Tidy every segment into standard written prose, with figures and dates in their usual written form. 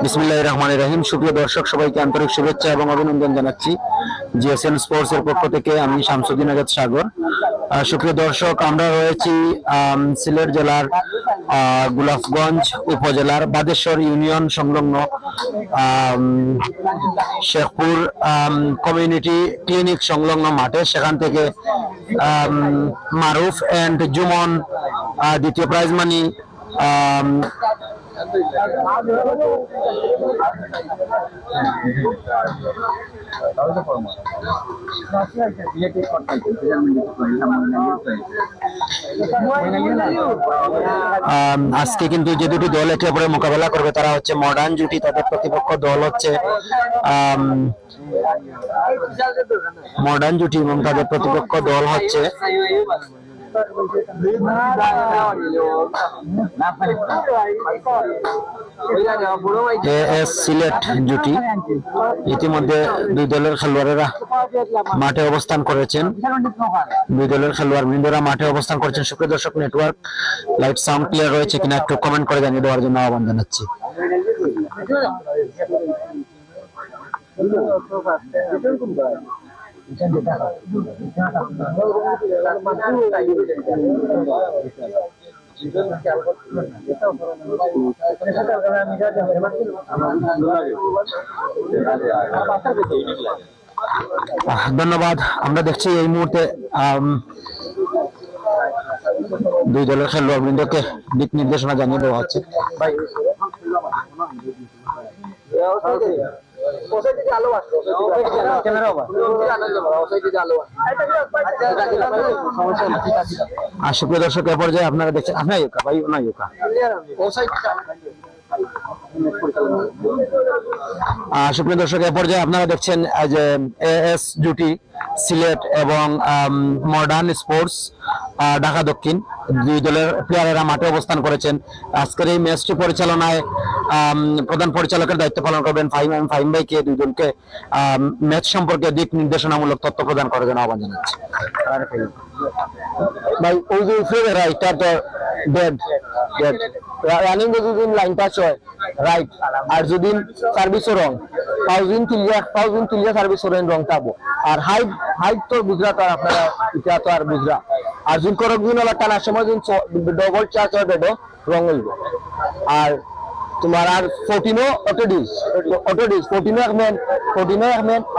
বিসমিল্লাহির রহমানির রহিম। সুপ্রিয় দর্শক, সবাইকে আন্তরিক শুভেচ্ছা এবং অভিনন্দন জানাচ্ছি জিএসএন স্পোর্টস এর পক্ষ থেকে। আমি শামসুদ্দিন আজাদ সাগর। সুপ্রিয় দর্শক, আমরা রয়েছি সিলেট জেলার গোলাপগঞ্জ উপজেলার বাদেশ্বর ইউনিয়ন সংলগ্ন শেখপুর কমিউনিটি ক্লিনিক সংলগ্ন মাঠে। সেখান থেকে মারুফ এন্ড জুমন দ্বিতীয় প্রাইজ মানি আজকে কিন্তু যে দুটি দল একে অপরের মোকাবেলা করবে তারা হচ্ছে মডার্ন জুটি, তাদের প্রতিপক্ষ দল হচ্ছে মডার্ন জুটি এবং তাদের প্রতিপক্ষ দল হচ্ছে এএস সিলেট জুটি। ইতিমধ্যে দুই দলের খেলোয়াড়েরা মাঠে অবস্থান করেছেন, মাঠে অবস্থান করেছেন। সুপ্রিয় দর্শক, নেটওয়ার্ক লাইট সাউন্ড ক্লিয়ার রয়েছে কিনা একটু কমেন্ট করে জানিয়ে দেওয়ার জন্য আহ্বান জানাচ্ছি। ধন্যবাদ। আমরা দেখছি এই মুহূর্তে দুই দলের খেলোয়াড়বৃন্দকে দিক নির্দেশনা জানিয়ে দেওয়া হচ্ছে। সুপ্রিয় দর্শক, এ পর্যায়ে আপনারা দেখছেন সুপ্রিয় দর্শক এ পর্যায়ে আপনারা দেখছেন যে এএস জুটি সিলেট এবং মডার্ন স্পোর্টস ঢাকা দক্ষিণ, দুই দলের প্লেয়ারেরা মাঠে অবস্থান করেছেন। আজকের এই ম্যাচটি পরিচালনায় প্রধান পরিচালকের দায়িত্ব পালন করবেন ফাহিম ভাইকে দুই দলকে ম্যাচ সম্পর্কে দিক নির্দেশনামূলক তথ্য প্রদান করার জন্য আহ্বান জানাচ্ছি। ভাই, ওই যে রাইটটা তো ডেড ডেড রানিং যদি লাইন টাচ হয় রাইট, আর যদি সার্ভিসও রং পাউজিন তুলিয়া সার্ভিস রং পাবো। আর হাইট তো বুঝরা, তো আর আপনারা এটা তো আর বুঝরা। আর যদি করক দিন আবার টানার সময় যদি ডবল চার্জ হয় বেডো রং হইব। আর তোমার আর 14 অটোডিস 14 একমেন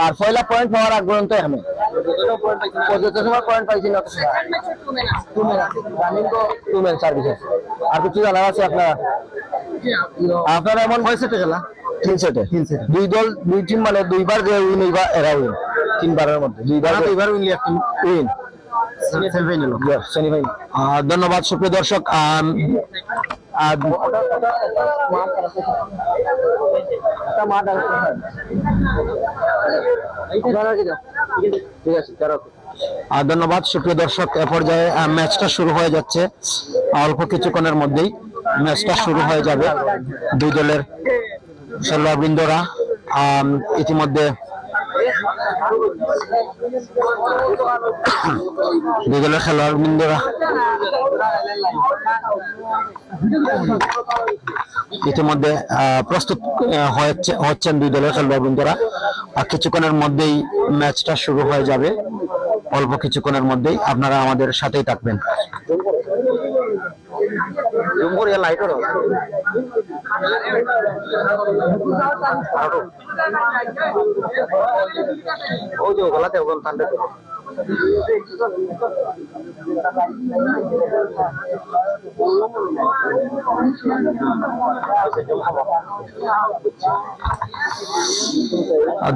আর পয়লা পয়েন্ট পাওয়ার আগ পর্যন্ত একমেন পয়েন্ট পাইছি না রানিং তো টুমেন সার্ভিস। আর কিছু জানা আছে আপনারা এমন হয়েছে তো খেলা 3 সেটে দুই দল দুই টিম, মানে দুইবার যে উইন হইবা এরা উইন, 3 বারের মধ্যে দুইবার উইন উইন সেমিফাইনাল। ধন্যবাদ। সুপ্রিয় দর্শক, ধন্যবাদ। সুপ্রিয় দর্শক, এ পর্যায়ে ম্যাচটা শুরু হয়ে যাচ্ছে। অল্প কিছুক্ষণের মধ্যেই ম্যাচটা শুরু হয়ে যাবে। দুই দলের খেলোয়াড়বৃন্দরা ইতিমধ্যে প্রস্তুত হচ্ছেন দুই দলের খেলোয়াড়বৃন্দরা। কিছুক্ষণের মধ্যেই ম্যাচটা শুরু হয়ে যাবে। অল্প কিছুক্ষণের মধ্যেই আপনারা আমাদের সাথেই থাকবেন।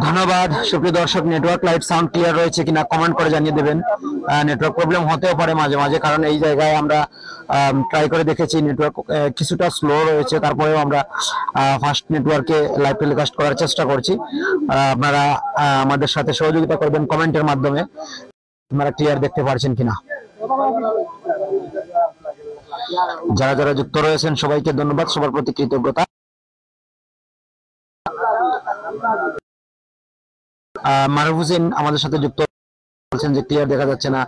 ধন্যবাদ। সুপ্রিয় দর্শক, নেটওয়ার্ক লাইট সাউন্ড ক্লিয়ার রয়েছে কিনা কমেন্ট করে জানিয়ে দেবেন। নেটওয়ার্ক প্রবলেম হতেও পারে মাঝে মাঝে, কারণ এই জায়গায় আমরা ট্রাই করে দেখেছি নেটওয়ার্ক কিছুটা স্লো রয়েছে, তারপরেও আমরা ফাস্ট নেটওয়ার্কে লাইভ টেলিকাস্ট করার চেষ্টা করছি। আপনারা আমাদের সাথে সহযোগিতা করবেন কমেন্টের মাধ্যমে, আপনারা ক্লিয়ার দেখতে পারছেন কিনা। যারা যারা যুক্ত রয়েছেন সবাইকে ধন্যবাদ, সবার প্রতি কৃতজ্ঞতা। মারুফ হোসেন আমাদের সাথে যুক্ত বলছেন যে ক্লিয়ার দেখা যাচ্ছে না,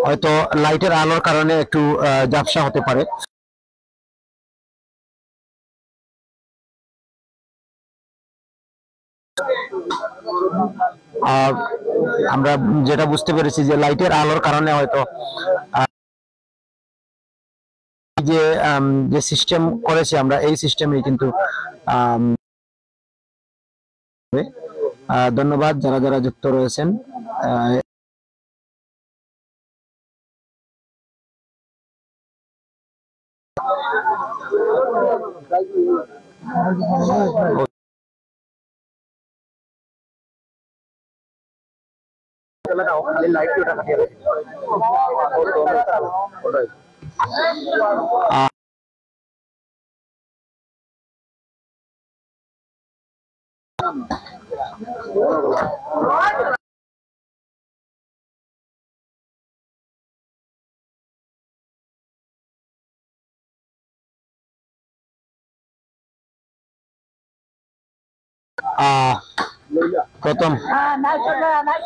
হয়তো লাইটের আলোর কারণে একটু ঝাপসা হতে পারে। আমরা যেটা বুঝতে পেরেছি যে লাইটের আলোর কারণে হয়তো যে সিস্টেম করেছি আমরা এই সিস্টেমে কিন্তু ধন্যবাদ যারা যারা যুক্ত রয়েছেন।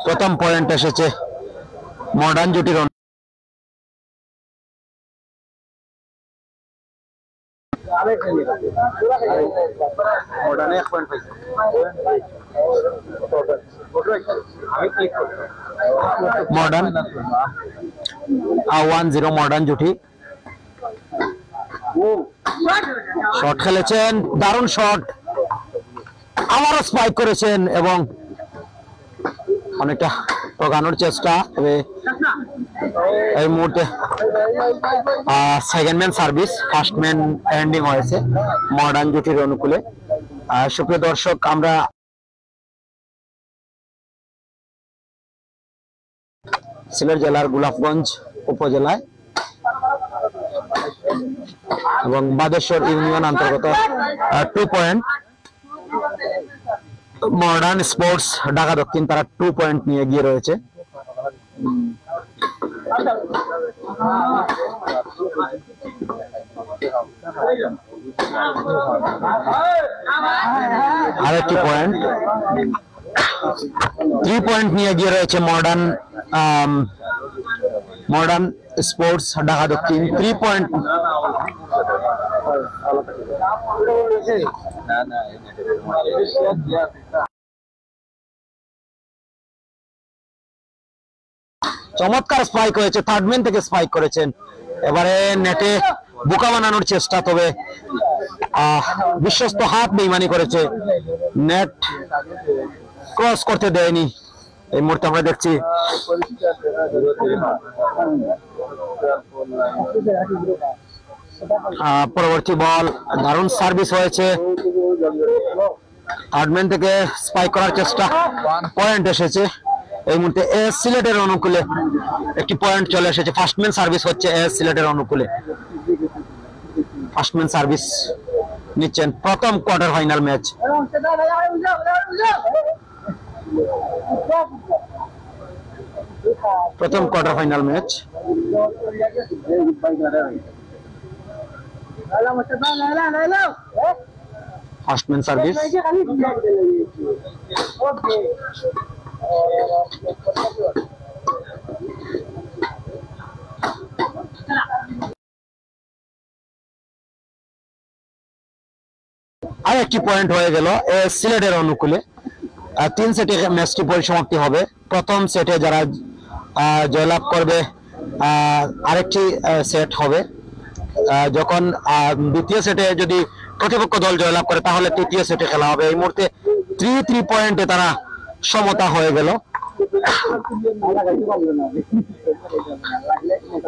প্রথম পয়েন্ট এসেছে মডার্ন জুটির। মডার্ন 1-0 মডার্ন জুটি। শট খেলেছেন, দারুণ শট, আবারও স্পাইক করেছেন এবং অনেকটা ঠকানোর চেষ্টা। তবে এই মুহূর্তে second man service, first man ending হয়েছে মডার্ন জুটির অনুকূলে। সুপ্রিয় দর্শক, আমরা সিলেট জেলার গোলাপগঞ্জ উপজেলায় এবং বাদেশ্বর ইউনিয়ন অন্তর্গত 2 পয়েন্ট মডার্ন স্পোর্টস ঢাকা দক্ষিণ, তারা 2 পয়েন্ট নিয়ে গিয়ে রয়েছে। আরেকটি পয়েন্ট, 3 পয়েন্ট নিয়ে গিয়ে রয়েছে মডার্ন স্পোর্টস ঢাকা দক্ষিণ, 3 পয়েন্ট। চমৎকার স্পাইক হয়েছে, থার্ড ম্যান থেকে স্পাইক করেছেন, এবারে নেটে বোকা বানানোর চেষ্টা, তবে বিশ্বস্ত হাত বেইমানি করেছে, নেট ক্রস করতে দেয়নি। এই মুহূর্তে আমরা দেখছি পরবর্তী বল, দারুণ সার্ভিস হয়েছে, থার্ড ম্যান থেকে স্পাইক করার চেষ্টা, পয়েন্ট এসেছে এই মুহূর্তে এস সিলেটের অনুকূলে। একটি পয়েন্ট চলে এসেছে, ফার্স্ট ম্যান সার্ভিস হচ্ছে এস সিলেটের অনুকূলে। ফার্স্ট ম্যান সার্ভিস নিচ্ছেন প্রথম কোয়ার্টার ফাইনাল ম্যাচ। প্রথম quarter final match, first man service. আর একটি পয়েন্ট হয়ে গেল সিলেটের অনুকূলে। 3 সেটে ম্যাচটি পরিসমাপ্তি হবে। প্রথম সেটে যারা জয়লাভ করবে আরেকটি সেট হবে, যখন দ্বিতীয় সেটে যদি প্রতিপক্ষ দল জয়লাভ করে তাহলে তৃতীয় সেটে খেলা হবে। এই মুহূর্তে 3 পয়েন্টে তারা সমতা হয়ে গেল,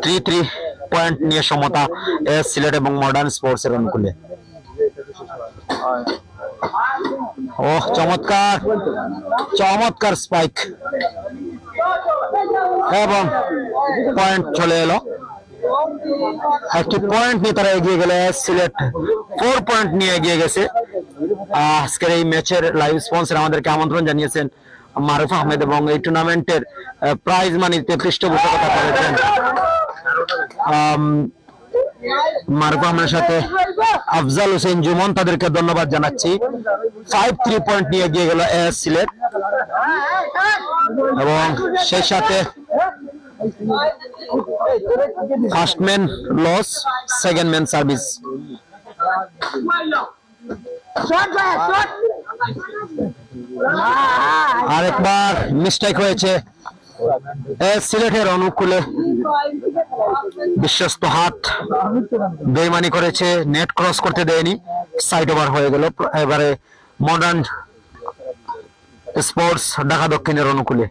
3 পয়েন্ট নিয়ে সমতা সিলেট এবং মডার্ন স্পোর্টস এর অনুকূলে। ও চমৎকার চমৎকার স্পাইক এবং পয়েন্ট চলে এলো। একটি পয়েন্ট নিয়ে তারা এগিয়ে গেলে সিলেট 4 পয়েন্ট নিয়ে এগিয়ে গেছে। আজকের এই ম্যাচের লাইভ স্পন্সর আমাদেরকে আমন্ত্রণ জানিয়েছেন মারুফ আহমেদ এবং এই টুর্নামেন্টের প্রাইজ মানিতে পৃষ্ঠপোষকতা করেছেন মারুফ আহমেদের সাথে আফজাল হোসেন জুমন, তাদেরকে ধন্যবাদ জানাচ্ছি। 5 পয়েন্ট নিয়ে এগিয়ে গেল এস সিলেট এবং সেই সাথে first man loss, second man service. আরেকবার মিস্টেক হয়েছে সিলেটের অনুকূলে, বিশ্বস্ত হাত বেইমানি করেছে, নেট ক্রস করতে দেয়নি, সাইড ওভার হয়ে গেল। এবারে মডার্ন স্পোর্টস ঢাকা দক্ষিণের অনুকূলে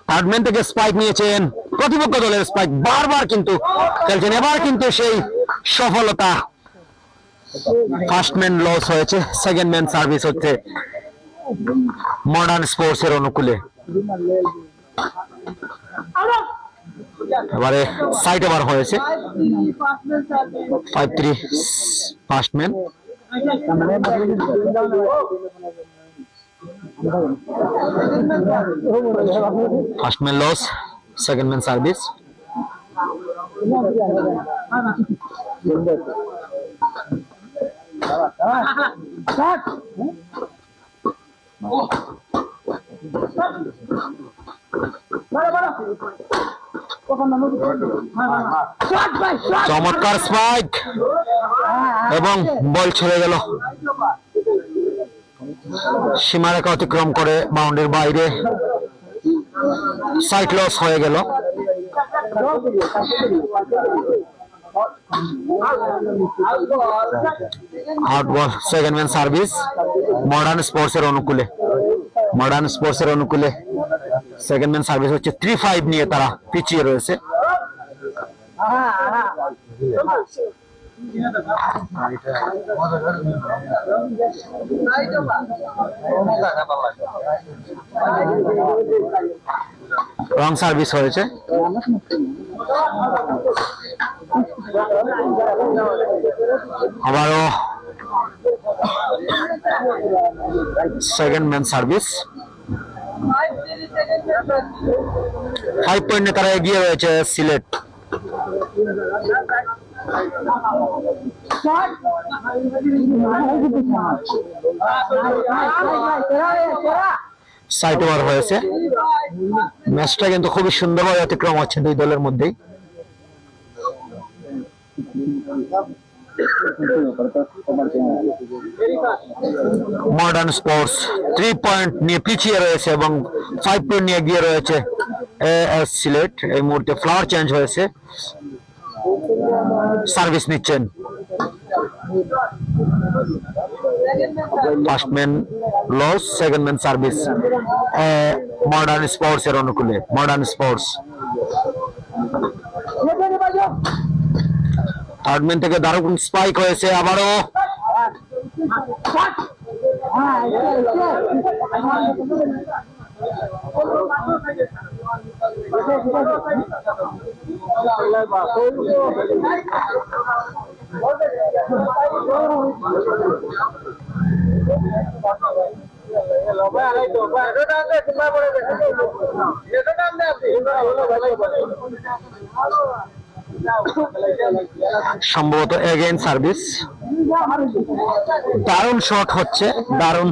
থার্ডম্যান থেকে স্পাইক নিয়েছেন প্রতিপক্ষ দলের স্পাইক, বারবার কিন্তু খেলছেন, এবার কিন্তু সেই সফলতা। ফার্স্ট ম্যান লস হয়েছে, সেকেন্ড ম্যান সার্ভিস হচ্ছে মডার্ন স্পোর্টস এর অনুকূলে। এবারে সাইড ওভার হয়েছে 5-3 first man. First man loss, second man service. চমৎকার স্পাইক এবং বল ছেড়ে গেল সীমারেখা অতিক্রম করে বাউন্ডারির বাইরে, সাইড লস হয়ে গেল। আউট বল, second man service modern sports এর অনুকূলে। মডার্ন স্পোর্টস এর অনুকূলে সেকেন্ড ম্যান সার্ভিস হচ্ছে 3-5 নিয়ে তারা পিছিয়ে রয়েছে। রং সার্ভিস হয়েছে। আবারও সেকেন্ড ম্যান সার্ভিস। 5 পয়েন্টে তারা এগিয়ে রয়েছে সিলেট। সাইড ওভার হয়েছে। ম্যাচটা কিন্তু খুবই সুন্দরভাবে অতিক্রম হচ্ছে দুই দলের মধ্যেই। মডার্ন স্পোর্টস 3 পয়েন্ট নিয়ে পিছিয়ে রয়েছে এবং 5 পয়েন্ট নিয়ে এগিয়ে রয়েছে এএস সিলেট। এই মুহূর্তে ফ্লাওয়ার চেঞ্জ হয়েছে, সার্ভিস নিচ্ছেন first man loss, second man service modern sports এর অনুকূলে। মডার্ন স্পোর্টস থার্ড ম্যান থেকে দারুণ স্পাইক হয়েছে, আবারও সম্ভবত এগেইন সার্ভিস। দারুণ শট হচ্ছে, দারুণ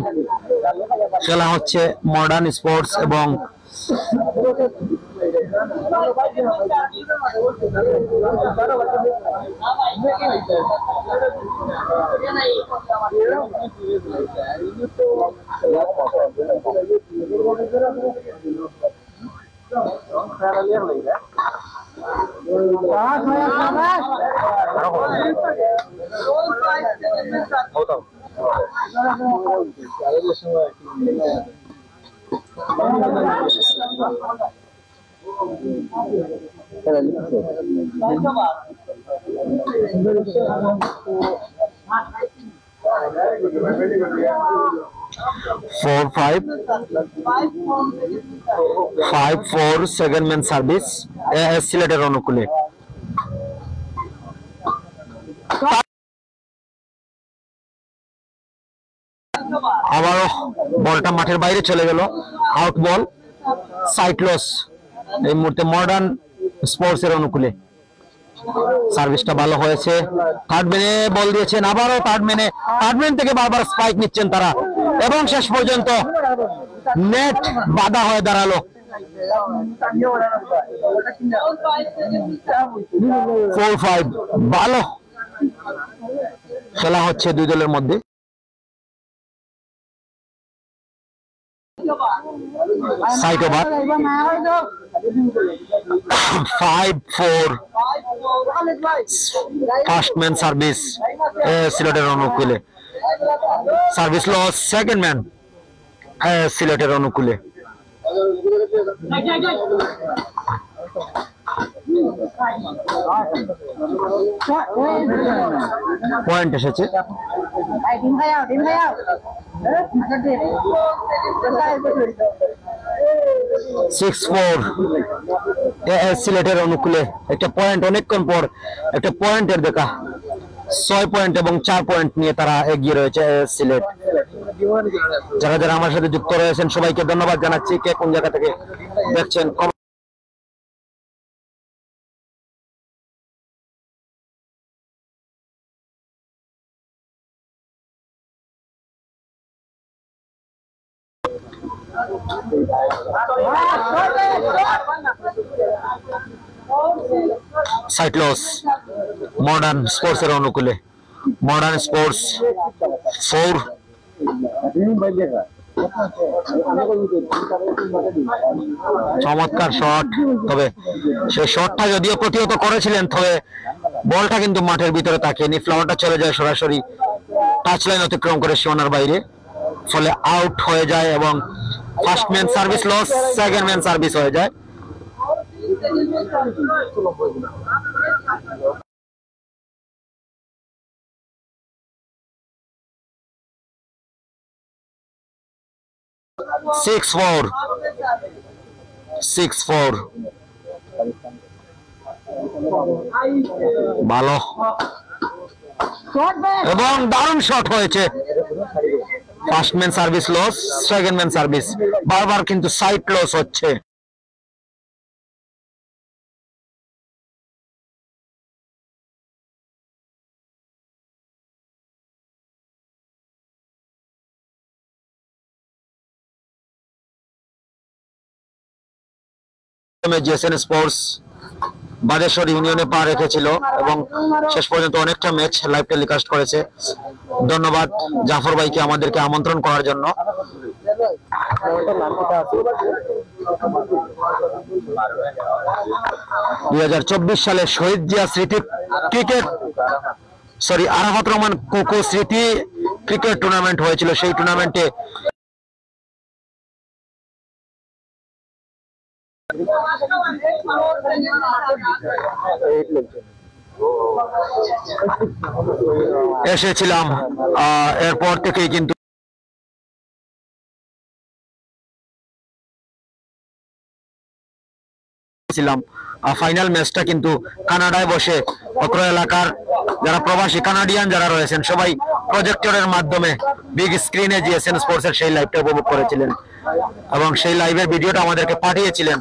খেলা হচ্ছে মডার্ন স্পোর্টস এবং four five 5-4 second man service সিলেটের অনুকূলে। আবারও বলটা মাঠের বাইরে চলে গেল, আউট বল, সাইড লস এই মুহূর্তে মডার্ন স্পোর্টস এর অনুকূলে। সার্ভিসটা ভালো হয়েছে, থার্ড ম্যানে বল দিয়েছেন, আবারও থার্ড ম্যান থেকে বারবার স্পাইক নিচ্ছেন তারা এবং শেষ পর্যন্ত নেট বাধা হয়ে দাঁড়ালো। 4-5 ভালো খেলা হচ্ছে দুই দলের মধ্যে। Side over 5-4 first man service সিলেটের অনুকূলে সার্ভিস লস সেকেন্ড ম্যান সিলেটের অনুকূলে পয়েন্ট এসেছে 6-4 সিলেটের অনুকূলে একটা পয়েন্ট, অনেকক্ষণ পর একটা পয়েন্টের দেখা। 6 পয়েন্ট এবং 4 পয়েন্ট নিয়ে তারা এগিয়ে রয়েছে সিলেট। যারা যারা আমার সাথে যুক্ত রয়েছেন সবাইকে ধন্যবাদ জানাচ্ছি। কে কোন জায়গা থেকে দেখছেন সাইড লস মডার্ন স্পোর্টস এর অনুকূলে। মডার্ন স্পোর্টস 4 চমৎকার শট, তবে সেই শটটা যদিও প্রতিহত করেছিলেন তবে বলটা কিন্তু মাঠের ভিতরে তাকিয়েনি। ফ্লাওয়ারটা চলে যায় সরাসরি টাচ লাইন অতিক্রম করে সীমানার বাইরে, ফলে আউট হয়ে যায় এবং first man service loss, second man service হয়ে যায়। সিক্স ফোর ভালো এবং দারুণ শট হয়েছে। First man service loss, second man service, বারবার কিন্তু সাইড লস হচ্ছে। জিএসএন স্পোর্টস বাদেশ্বর ইউনিয়নে পা রেখেছিল এবং শেষ পর্যন্ত অনেকটা ম্যাচ লাইভ টেলিকাস্ট করেছে। ধন্যবাদ জাফর ভাইকে আমাদেরকে আমন্ত্রণ করার জন্য। সালে শহীদ জিয়া স্মৃতি ক্রিকেট আরাফাত রহমান কোকো স্মৃতি ক্রিকেট টুর্নামেন্ট হয়েছিল। সেই টুর্নামেন্টে এসেছিলাম, এরপর থেকেই কিন্তু ফাইনাল ম্যাচটা কিন্তু কানাডায় বসে অত্র এলাকার যারা প্রবাসী কানাডিয়ান যারা রয়েছেন সবাই প্রজেক্টরের মাধ্যমে বিগ স্ক্রিনে জিএসএন স্পোর্টস এর সেই লাইভটা উপভোগ করেছিলেন এবং সেই লাইভের ভিডিওটা আমাদেরকে পাঠিয়েছিলেন।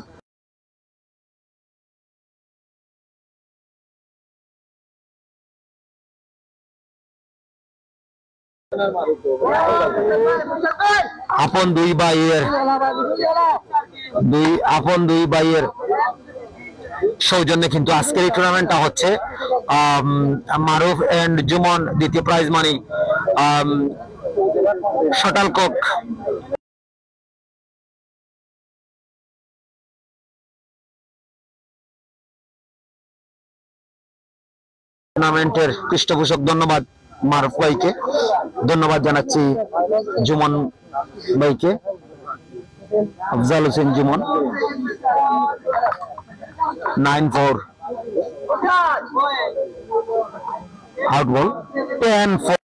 আপন দুই ভাইয়ের সৌজন্যে কিন্তু আজকের এই টুর্নামেন্টটা হচ্ছে। মারুফ এন্ড জুমন দ্বিতীয় প্রাইজ মানি, শটালকক টুর্নামেন্টের পৃষ্ঠপোষক। ধন্যবাদ মারুফ ভাইকে, ধন্যবাদ জানাচ্ছি জুমন ভাইকে, আফজাল হোসেন জুমন। 9-4 আউট বল। 10-4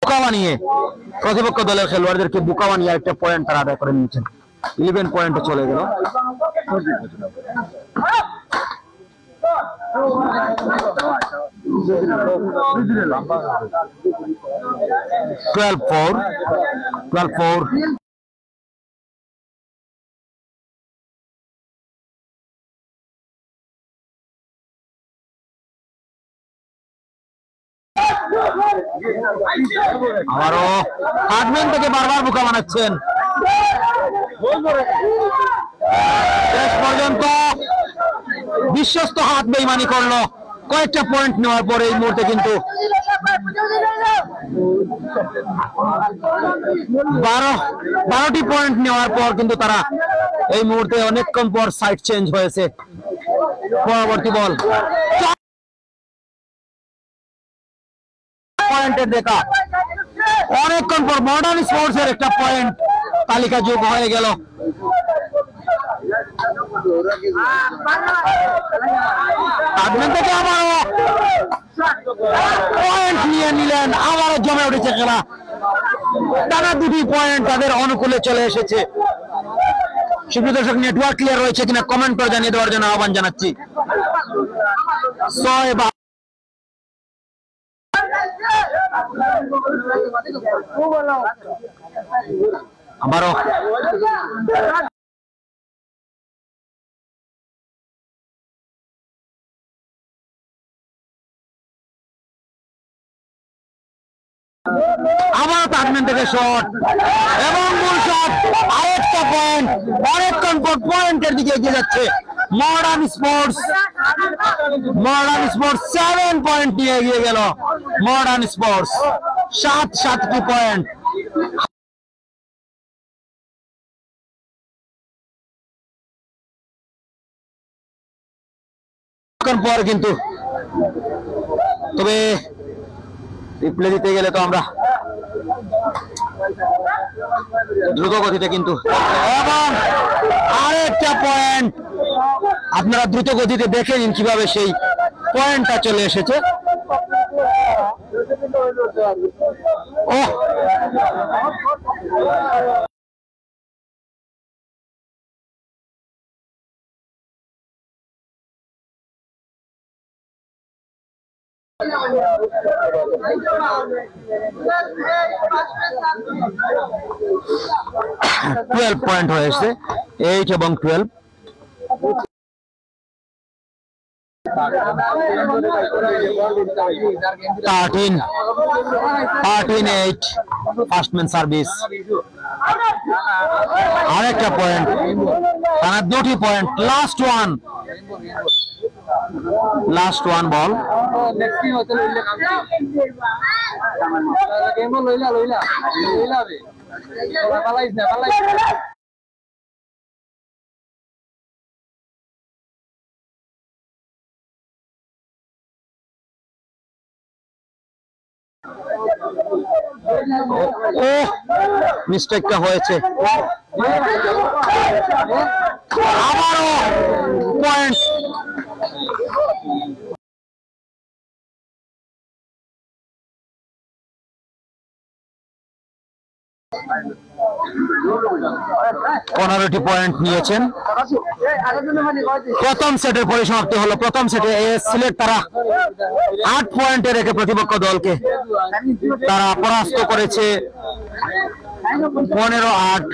বোকা বানিয়ে প্রতিপক্ষ দলের খেলোয়াড়দেরকে বোকা বানিয়ে একটা পয়েন্ট তারা আদায় করে নিয়েছেন। 11 পয়েন্টে চলে গেল। 12-4 আবারও হাটম্যান থেকে বারবার বোকা বানাচ্ছেন। শেষ পর্যন্ত বিশ্বস্ত হাত বেইমানি করলো কয়েকটা পয়েন্ট নেওয়ার পরে এই মুহূর্তে কিন্তু 12টি পয়েন্ট নেওয়ার পর কিন্তু তারা এই মুহূর্তে অনেকক্ষণ পর সাইড চেঞ্জ হয়েছে। পরবর্তী বল পয়েন্টের দেখা, অনেকক্ষণ পর মডার্ন স্পোর্টস এর একটা পয়েন্ট তালিকা যোগ হয়ে গেল। থেকে আবারও পয়েন্ট নিয়ে নিলেন, আবারও জমে উঠেছে খেলা। টানা 2টি পয়েন্ট তাদের অনুকূলে চলে এসেছে। সুপ্রিয় দর্শক, নেটওয়ার্ক ক্লিয়ার রয়েছে কিনা কমেন্ট করে জানিয়ে দেওয়ার জন্য আহ্বান জানাচ্ছি। আবারও তাকমেন থেকে শট এবং মূল শট, আরেকটা পয়েন্ট। অনেকক্ষণ পর পয়েন্টের দিকে এগিয়ে যাচ্ছে মডার্ন স্পোর্টস। 7 পয়েন্ট নিয়ে এগিয়ে গেল মডার্ন স্পোর্টস, 7টি পয়েন্ট। পর কিন্তু তবে রিপ্লে দিতে গেলে তো আমরা দ্রুত গতিতে কিন্তু, এবং আরেকটা পয়েন্ট। আপনারা দ্রুত গতিতে দেখে নিন কিভাবে সেই পয়েন্টটা চলে এসেছে। টুয়েলভ পয়েন্ট হয়েছে, 8 এবং 12। Thirteen 8 ফার্স্ট ম্যান সার্ভিস, আরেকটা পয়েন্ট, টানা 2টি পয়েন্ট। Last one ball. মিস্টেকটা হয়েছে, আবারও পয়েন্ট। পনেরোটি পয়েন্ট নিয়েছেন। প্রথম সেটের পরিসমাপ্তি হলো। প্রথম সেটে এএস সিলেট তারা 8 পয়েন্টে রেখে প্রতিপক্ষ দলকে তারা পরাস্ত করেছে 15-8।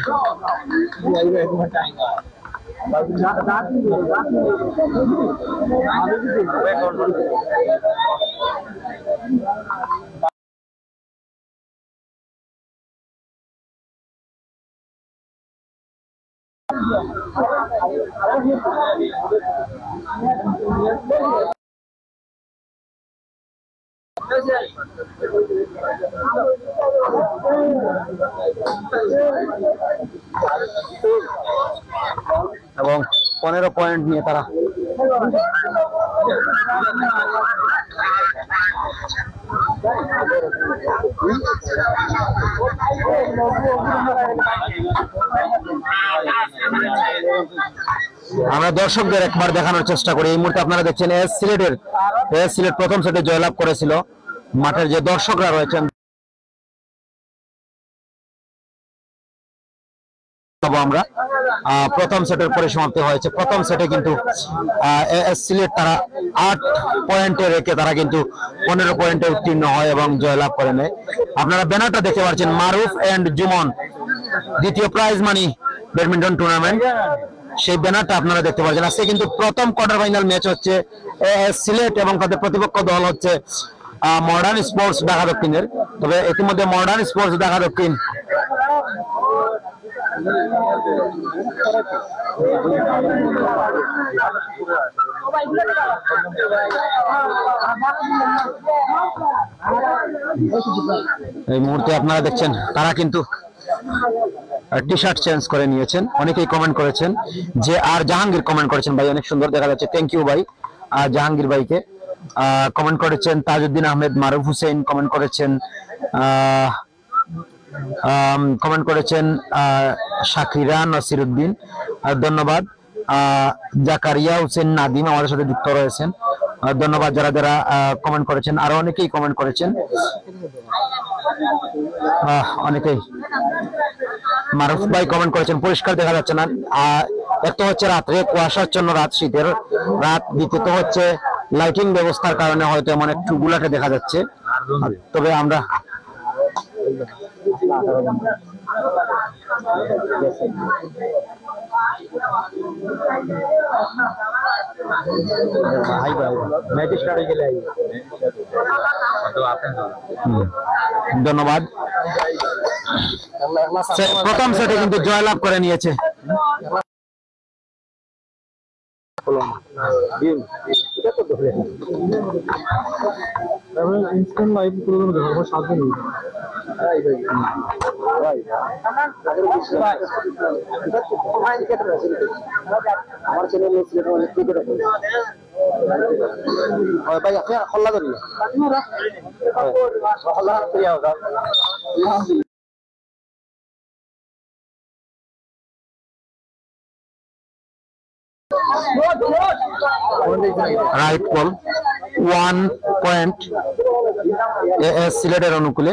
এবং 15 পয়েন্ট নিয়ে তারা আমরা দর্শকদের একবার দেখানোর চেষ্টা করি। এই মুহূর্তে আপনারা দেখছেন এস সিলেট প্রথম সেটে জয়লাভ করেছিল। মাঠের যে দর্শকরা রয়েছেন আমরা প্রথম সেটের পরিসমাপ্তি হয়েছে। প্রথম সেটে কিন্তু এস সিলেট তারা 8 পয়েন্টে রেখে তারা কিন্তু 15 পয়েন্টে উত্তীর্ণ হয় এবং জয়লাভ করে নেয়। আপনারা ব্যানারটা দেখতে পাচ্ছেন, মারুফ এন্ড জুমন দ্বিতীয় প্রাইজ মানি ব্যাডমিন্টন টুর্নামেন্ট, সেই ব্যানারটা আপনারা দেখতে পাচ্ছেন। আজকে কিন্তু প্রথম কোয়ার্টার ফাইনাল ম্যাচ হচ্ছে এস সিলেট এবং তাদের প্রতিপক্ষ দল হচ্ছে মডার্ন স্পোর্টস ঢাকা দক্ষিণের। তবে ইতিমধ্যে মডার্ন স্পোর্টস ঢাকা দক্ষিণ এই মুহূর্তে আপনারা দেখছেন তারা কিন্তু টি শার্ট চেঞ্জ করে নিয়েছেন। অনেকেই কমেন্ট করেছেন যে আর জাহাঙ্গীর কমেন্ট করেছেন ভাই অনেক সুন্দর দেখা যাচ্ছে, থ্যাংক ইউ ভাই জাহাঙ্গীর ভাইকে। কমেন্ট করেছেন তাজউদ্দিন আহমেদ, মারুফ হোসেন কমেন্ট করেছেন, শাকিরা নসিরউদ্দিন, ধন্যবাদ। জাকারিয়া হোসেন নাদিম আমাদের সাথে যুক্ত রয়েছেন, ধন্যবাদ যারা যারা কমেন্ট করেছেন। আরো অনেকেই কমেন্ট করেছেন, অনেকেই। মারুফ ভাই কমেন্ট করেছেন পরিষ্কার দেখা যাচ্ছে না, এক তো হচ্ছে রাত্রে কুয়াশার জন্য, রাত শীতের রাত, দ্বিতীয়ত হচ্ছে লাইটিং ব্যবস্থার কারণে হয়তো এমন একটু গুলাটে দেখা যাচ্ছে। তবে আমরা ধন্যবাদ। প্রথম সেটে কিন্তু জয়লাভ করে নিয়েছে। আমার ছেলে ভাই আপনি হল্লা করি রাইট বল 1 পয়েন্ট এএস সিলেটের অনুকূলে।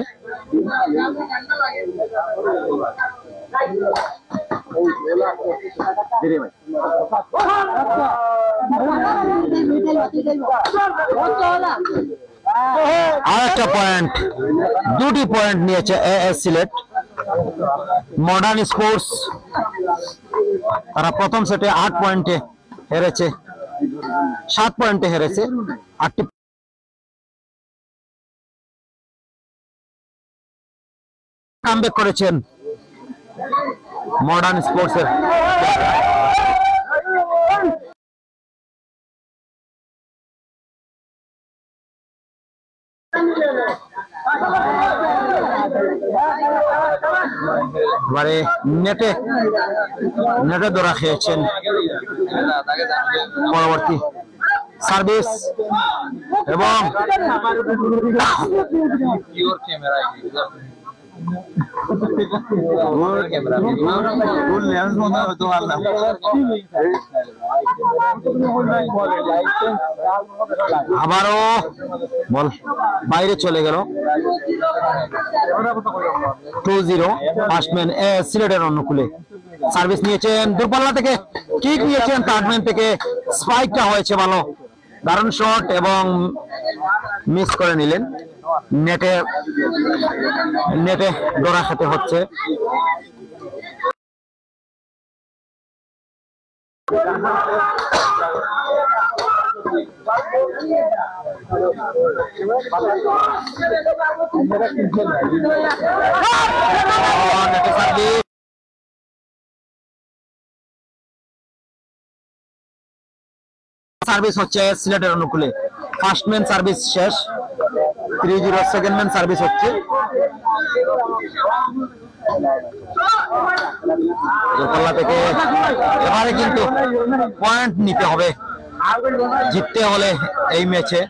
আরেকটা পয়েন্ট, দুটি পয়েন্ট নিয়েছে এএস সিলেট। মডার্ন স্পোর্টস তারা প্রথম সেটে 8 পয়েন্টে হেরেছে, 7 পয়েন্টে হেরেছে। 8টি কামব্যাক করেছেন মডার্ন স্পোর্টসের। এবারে নেটে ধরা খেয়েছেন। পরবর্তী সার্ভিস এবং আবারও বল বাইরে চলে গেল। 2-0 ফার্স্টম্যান সিলেটের অনুকূলে। সার্ভিস নিয়েছেন দূরপাল্লা থেকে, কিক নিয়েছেন থার্ডম্যান থেকে, স্পাইকটা হয়েছে ভালো, দারুণ শট এবং মিস করে নিলেন। নেটে ডোরা খেতে হচ্ছে। সার্ভিস হচ্ছে সিলেটের অনুকূলে। ফার্স্টম্যান সার্ভিস শেষ, 3-0 সেকেন্ড ম্যান সার্ভিস হচ্ছে। থেকে এবারে কিন্তু পয়েন্ট নিতে হবে, জিততে হলে এই ম্যাচে।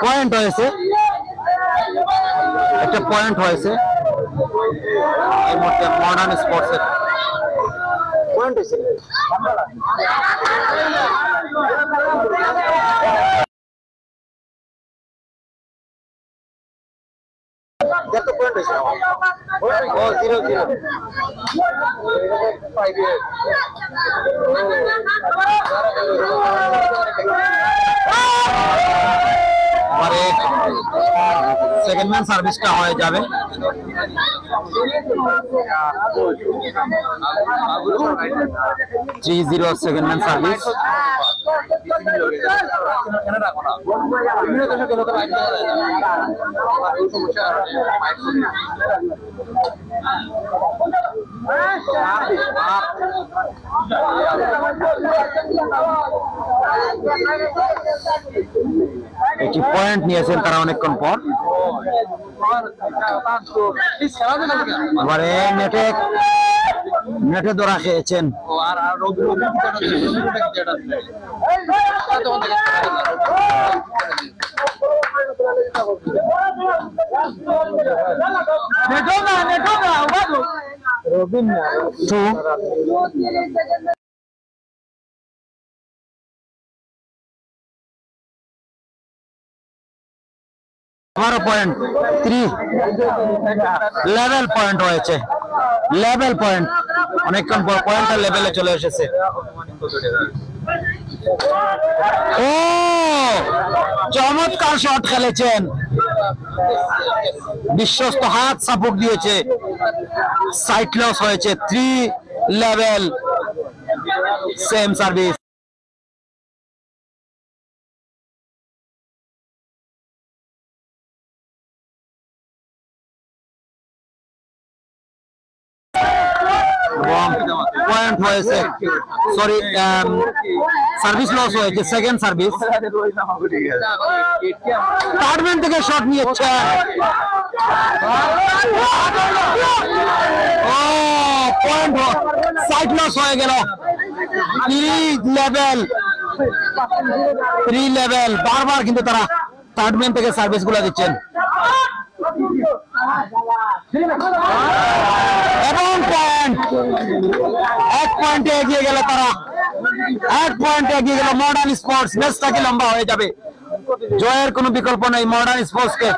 পয়েন্ট হয়েছে, একটা পয়েন্ট হয়েছে এই মুহূর্তে মডার্ন স্পোর্টসের পয়েন্ট হয়েছে। কত পয়েন্ট হয়েছে? ও 0-0 5 পরে সেকেন্ড ম্যান সার্ভিসটা হয়ে যাবে। Three zero second man service. একটি পয়েন্ট নিয়েছেন তারা অনেকক্ষণ পর। এবারে নেটে ধরা খেয়েছেন। পয়েন্ট 3 লেভেল পয়েন্ট হয়েছে, লেভেল পয়েন্ট। অনেকক্ষণ পর পয়েন্টটা লেভেলে চলে এসেছে। ও চমৎকার শট খেলেছেন, বিশ্বস্ত হাত সাপোর্ট দিয়েছে, সাইড লস হয়েছে। 3 লেভেল সেম সার্ভিস। পয়েন্ট হয়েছে, সরি সার্ভিস লস হয়েছে, সেকেন্ড সার্ভিস। থার্ড ম্যান থেকে শট নিয়েছে, ও পয়েন্ট সাইড লস হয়ে গেল। 3 লেভেল বারবার কিন্তু তারা থার্ড ম্যান থেকে সার্ভিস গুলা দিচ্ছেন। এবং পয়েন্ট 1 পয়েন্টে এগিয়ে গেল তারা, 1 পয়েন্টে এগিয়ে গেল মডার্ন স্পোর্টস। ম্যাচটাকে লম্বা হয়ে যাবে, জয়ের কোনো বিকল্প নেই মডার্ন স্পোর্টসকে।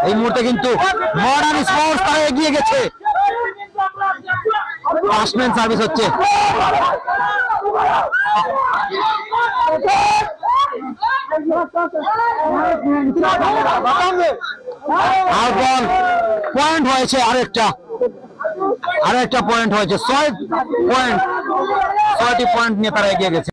এই মুহূর্তে কিন্তু মডার্ন স্পোর্টস তারা এগিয়ে গেছে। ফার্স্ট ম্যান সার্ভিস হচ্ছে, পয়েন্ট হয়েছে আরেকটা পয়েন্ট হয়েছে, 6টি পয়েন্ট নিয়ে তারা এগিয়ে গেছে।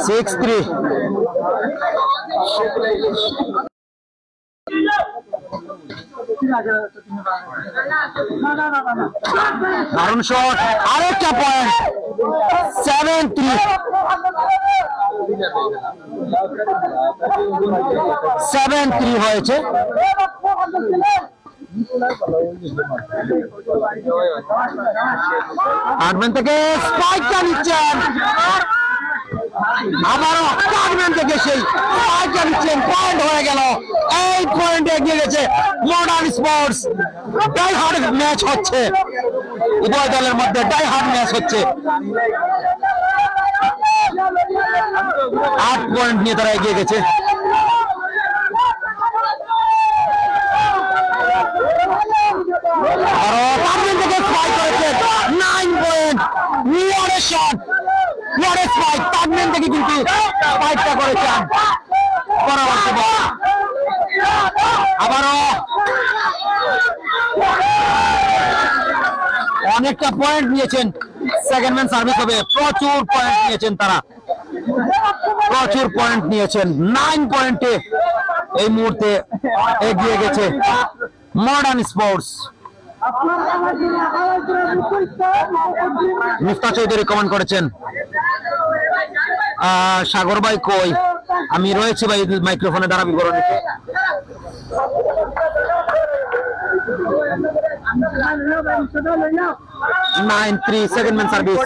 সিক্স 3 দারুণ শট, আরেকটা পয়েন্ট 7-3 7-3 হয়েছে। আটম্যান থেকে স্পাইকটা নিচ্ছেন, আবারও আটম্যান থেকে সেই স্পাইকটা নিচ্ছেন, পয়েন্ট হয়ে গেল। 8 পয়েন্টে এগিয়ে গেছে modern sports. Die hard match হচ্ছে, উভয় দলের মধ্যে ডাই হার্ড ম্যাচ হচ্ছে। 8 পয়েন্ট নিয়ে তারা এগিয়ে গেছে। থেকে স্পাইক করেছেন, 9 point. What a shot, what a spike। তারম্যান থেকে কিন্তু স্পাইকটা করেছেন। পরবর্তী বল আবারও অনেকটা পয়েন্ট নিয়েছেন, সেকেন্ড ম্যান সার্ভিস হবে। প্রচুর পয়েন্ট নিয়েছেন তারা, প্রচুর পয়েন্ট নিয়েছেন। 9 পয়েন্টে এই মুহূর্তে এগিয়ে গেছে মডার্ন স্পোর্টস। মুস্তা চৌধুরী কমেন্ট করেছেন, সাগর ভাই কই? আমি রয়েছি ভাই মাইক্রোফোনে দ্বারা বিবরণ নিতে। 9-3 সেকেন্ড ম্যান সার্ভিস।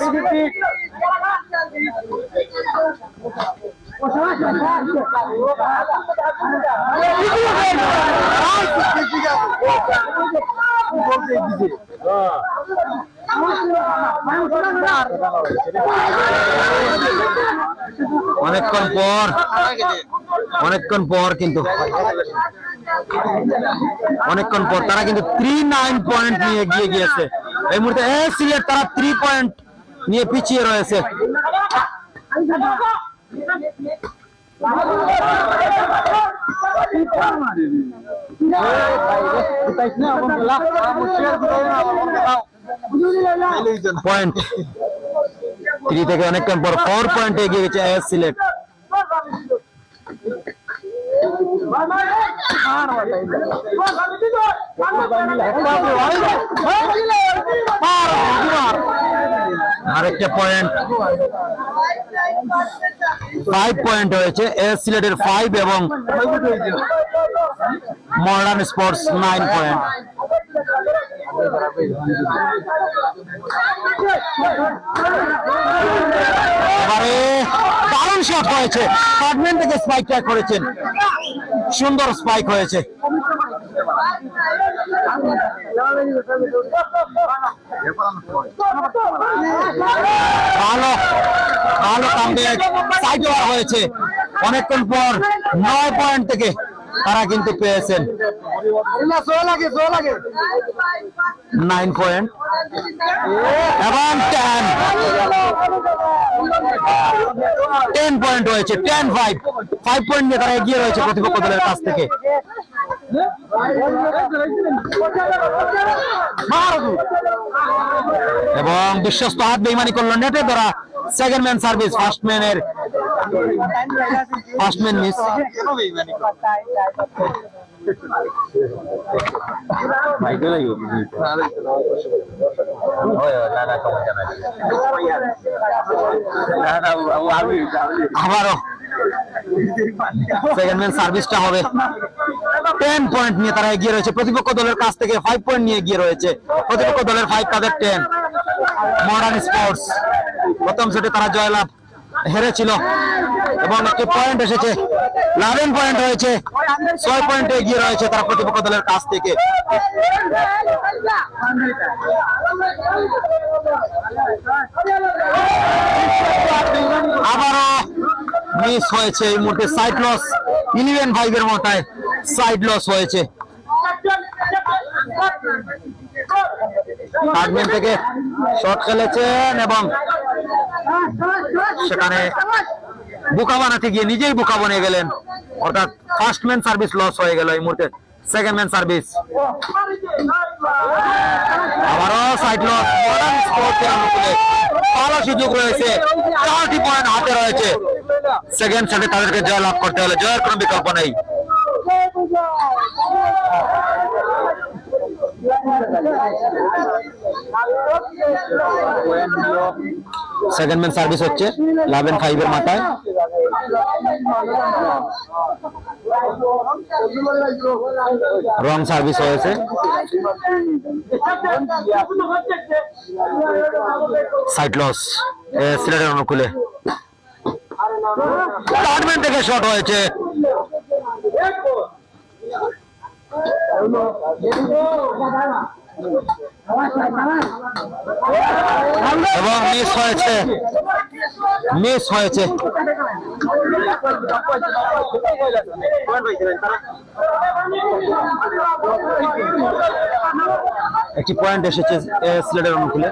অনেকক্ষণ পর কিন্তু তারা কিন্তু 39 পয়েন্ট নিয়ে এগিয়ে গিয়েছে। এই মুহূর্তে সিলেট তারা 3 পয়েন্ট নিয়ে পিছিয়ে রয়েছে। পয়েন্ট 3 থেকে অনেকক্ষণ পর 4 পয়েন্ট এগিয়ে গেছে এএস সিলেট। আরেকটা পয়েন্ট 5 পয়েন্ট হয়েছে এএস সিলেটের 5 এবং মডার্ন স্পোর্টস 9 পয়েন্ট। এবারে দারুণ শট হয়েছে, ফ্রন্টম্যান থেকে স্পাইক ট্র্যাক করেছেন, সুন্দর স্পাইক হয়েছে। ভালো ভালো কামব্যাক সাইড ওভার হয়েছে। অনেকক্ষণ পর 9 পয়েন্ট থেকে তারা কিন্তু পেয়েছেন 9 পয়েন্ট এবং 10 পয়েন্ট হয়েছে। 5 পয়েন্ট নিয়ে তারা এগিয়ে রয়েছে প্রতিপক্ষ দলের কাছ থেকে। এবং বিশ্বস্ত হাত বেইমানি করলো, নেটে ধরা second man service, first man miss. আবারও সেকেন্ড ম্যান সার্ভিসটা হবে। 10 পয়েন্ট নিয়ে তারা এগিয়ে রয়েছে প্রতিপক্ষ দলের কাছ থেকে। 5 পয়েন্ট নিয়ে এগিয়ে রয়েছে প্রতিপক্ষ দলের 5, তাদের 10। মডার্ন স্পোর্টস প্রথম সেটে তারা জয়লাভ হেরেছিল এবং একটি পয়েন্ট এসেছে, 11 পয়েন্ট হয়েছে। 6 পয়েন্টে এগিয়ে রয়েছে তারা প্রতিপক্ষ দলের কাছ থেকে। আবারও মিস হয়েছে এই মুহূর্তে, সাইড লস। 11-5 এর মতায় সাইড লস হয়েছে। ফ্রন্টম্যান থেকে শট খেলেছেন এবং সেখানে বোকা বানাতে গিয়ে নিজেই বোকা বনে গেলেন, অর্থাৎ ফার্স্ট ম্যান সার্ভিস লস হয়ে গেল এই মুহূর্তে। সেকেন্ড ম্যান সার্ভিস আবারও সাইড লস। মডার্ন স্পোর্টসের অনুকূলে ভালো সুযোগ রয়েছে, 4টি পয়েন্ট হাতে রয়েছে। সেকেন্ড সেটে তাদেরকে জয় লাভ করতে হলে জয়ের কোনো বিকল্প নেই। সেকেন্ড ম্যান সার্ভিস হচ্ছে 11-5 এর মাথায়। রং সার্ভিস হয়েছে। সাইড লস সিলেটের অনুকূলে। ফ্রন্টম্যান থেকে শট হয়েছে এবং মিস হয়েছে। একটি পয়েন্ট এসেছে সিলেটের অনুকূলে।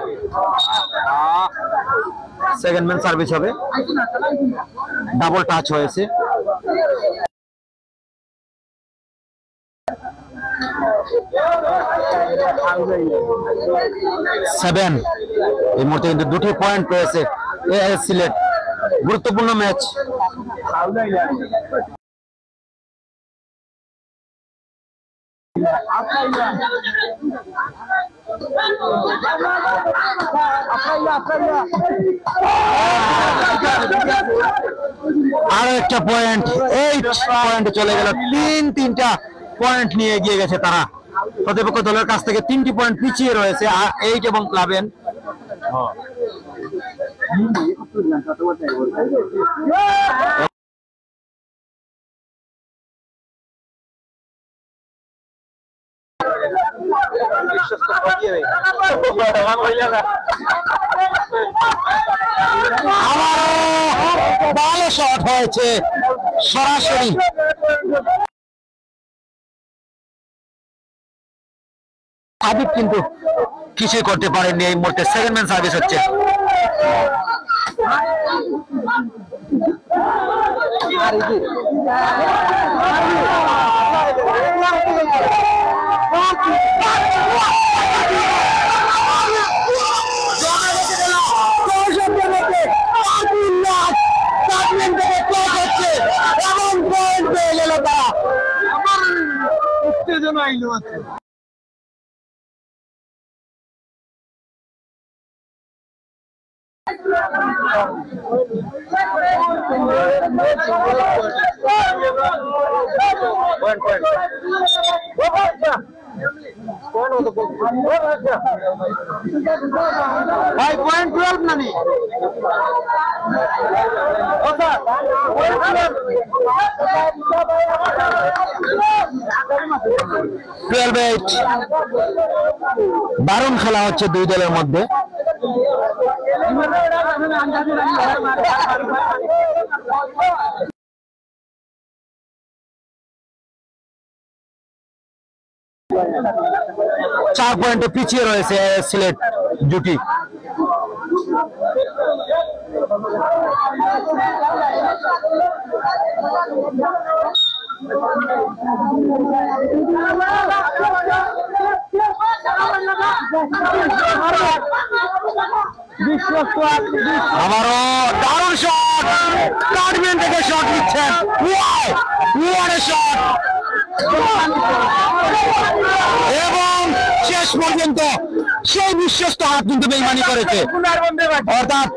সেকেন্ড ম্যান সার্ভিস হবে, ডাবল টাচ হয়েছে। সেভেন এই মুহূর্তে কিন্তু 2টি পয়েন্ট পেয়েছে এএস সিলেট। গুরুত্বপূর্ণ ম্যাচ। আরো একটা পয়েন্ট, 8 পয়েন্টে চলে গেল। 3টা পয়েন্ট নিয়ে এগিয়ে গেছে তারা। প্রতিপক্ষ দলের কাছ থেকে 3টি পয়েন্ট পিছিয়ে রয়েছে 8 এবং 11। ভালো শট হয়েছে সরাসরি। সাদিক কিন্তু কিছুই করতে পারেননি। এই মুহূর্তে সেকেন্ড ম্যান সার্ভিস হচ্ছে। উত্তেজনা আইলো আছে। ভাই পয়েন্ট 12 নানি 12-8 দারুণ খেলা হচ্ছে দুই দলের মধ্যে। চার পয়েন্টে পিছিয়ে রয়েছে সিলেট জুটি। আবারও দারুণ শট, কাটবেন থেকে শট নিচ্ছেন। এবং শেষ পর্যন্ত সেই বিশ্বস্ত হাত কিন্তু বেইমানি করেছে, অর্থাৎ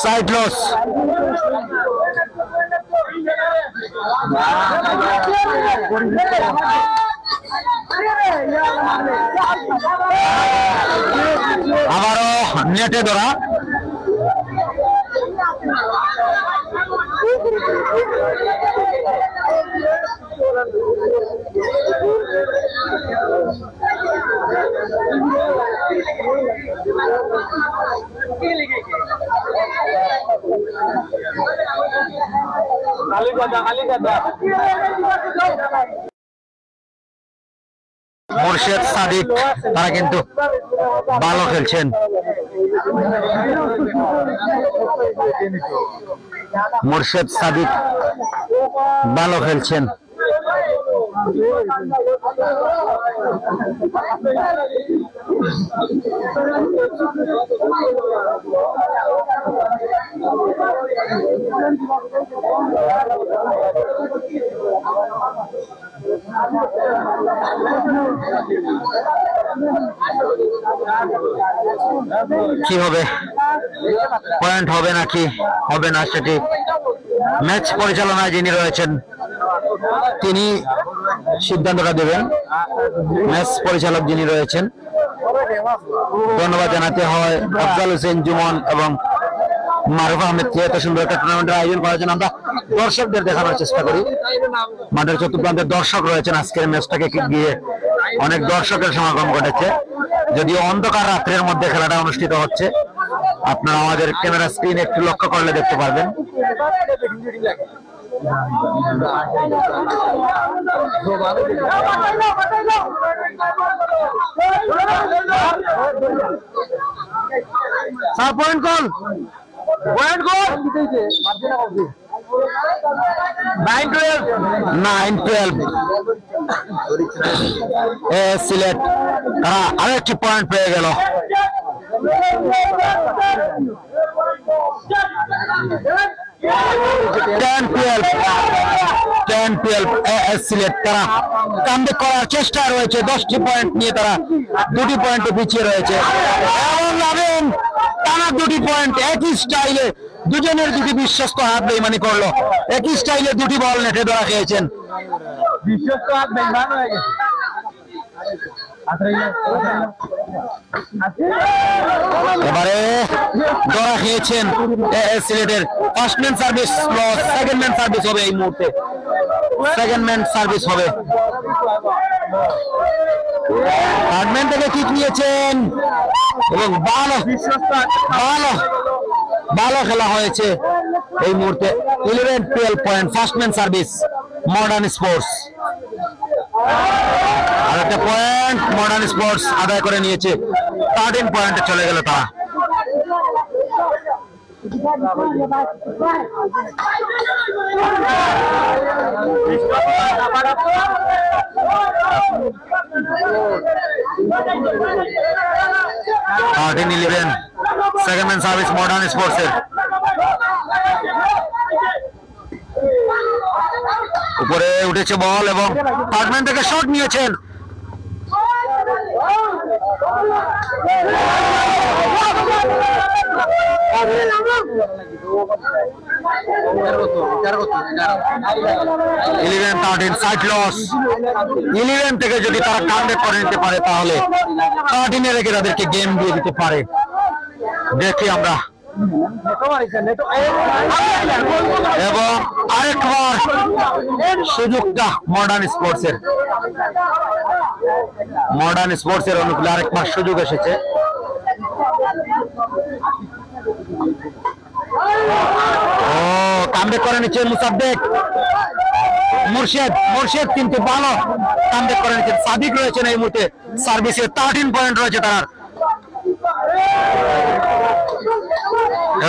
সাইড লস। আবারও নেটে ধরা। মোর্শেদ সাদিক তারা কিন্তু ভালো খেলছেন। মোর্শেদ সাদিক ভালো খেলছেন। কি হবে, পয়েন্ট হবে নাকি হবে না সেটি ম্যাচ পরিচালনায় যিনি রয়েছেন তিনি সিদ্ধান্তটা দেবেন। ম্যাচ পরিচালক যিনি রয়েছেন, ধন্যবাদ জানাতে হয় আফজাল হোসেন জুমন এবং মারুফ আহমেদকে এত সুন্দর একটা টুর্নামেন্টের আয়োজন করার জন্য। আমরা দর্শকদের দেখানোর চেষ্টা করি, মাঠের চতুর্প্রান্তে দর্শক রয়েছেন। আজকের ম্যাচটাকে গিয়ে অনেক দর্শকের সমাগম ঘটেছে, যদিও অন্ধকার রাত্রের মধ্যে খেলাটা অনুষ্ঠিত হচ্ছে। আপনারা আমাদের ক্যামেরা স্ক্রিন একটু লক্ষ্য করলে দেখতে পারবেন। পয়েন্ট গোল, পয়েন্ট গোল 9-12 সিলেট তারা আরেকটি পয়েন্ট পেয়ে গেল। সিলেট তারা কামব্যাক করার চেষ্টা রয়েছে, 10টি পয়েন্ট নিয়ে তারা 2টি পয়েন্টে পিছিয়ে রয়েছে। এবং লাভেন টানা 2টি পয়েন্ট একই স্টাইলে, দুজনের দুটি বিশ্বস্ত হাত বেইমানি করলো। একই স্টাইলে 2টি বল নেটে ধরা খেয়েছেন। বিশ্বস্ত হাত বেইমান হয়ে গেছে। এবারে ধরা খেয়েছেন এএস সিলেটের first man service loss, second man service হবে এই মুহূর্তে, সেকেন্ড ম্যান সার্ভিস হবে। থার্ড ম্যান থেকে কিক নিয়েছেন এবং ভালো ভালো ভালো খেলা হয়েছে এই মুহূর্তে। 11-12 point, first man service modern sports. আর একটা পয়েন্ট মডার্ন স্পোর্টস আদায় করে নিয়েছে, 13 পয়েন্টে চলে গেল তারা। Second man service modern sports এর উপরে উঠেছে বল এবং থার্ড ম্যান থেকে শট নিয়েছেন। Side loss. 11 থেকে যদি তারা কামব্যাক করে নিতে পারে তাহলে 13 রেখে তাদেরকে গেম দিয়ে দিতে পারে। দেখি আমরা এবং আরেকবার সুযোগটা মডার্ন স্পোর্টস এর অনুকূলে আরেকবার সুযোগ এসেছে। কামব্যাক করে নিচ্ছেন মুসাদ্দেক, মুর্শেদ কিন্তু ভালো কামব্যাক করে নিচ্ছেন। সাদিক রয়েছেন এই মুহূর্তে সার্ভিসে, 13 পয়েন্ট রয়েছে তার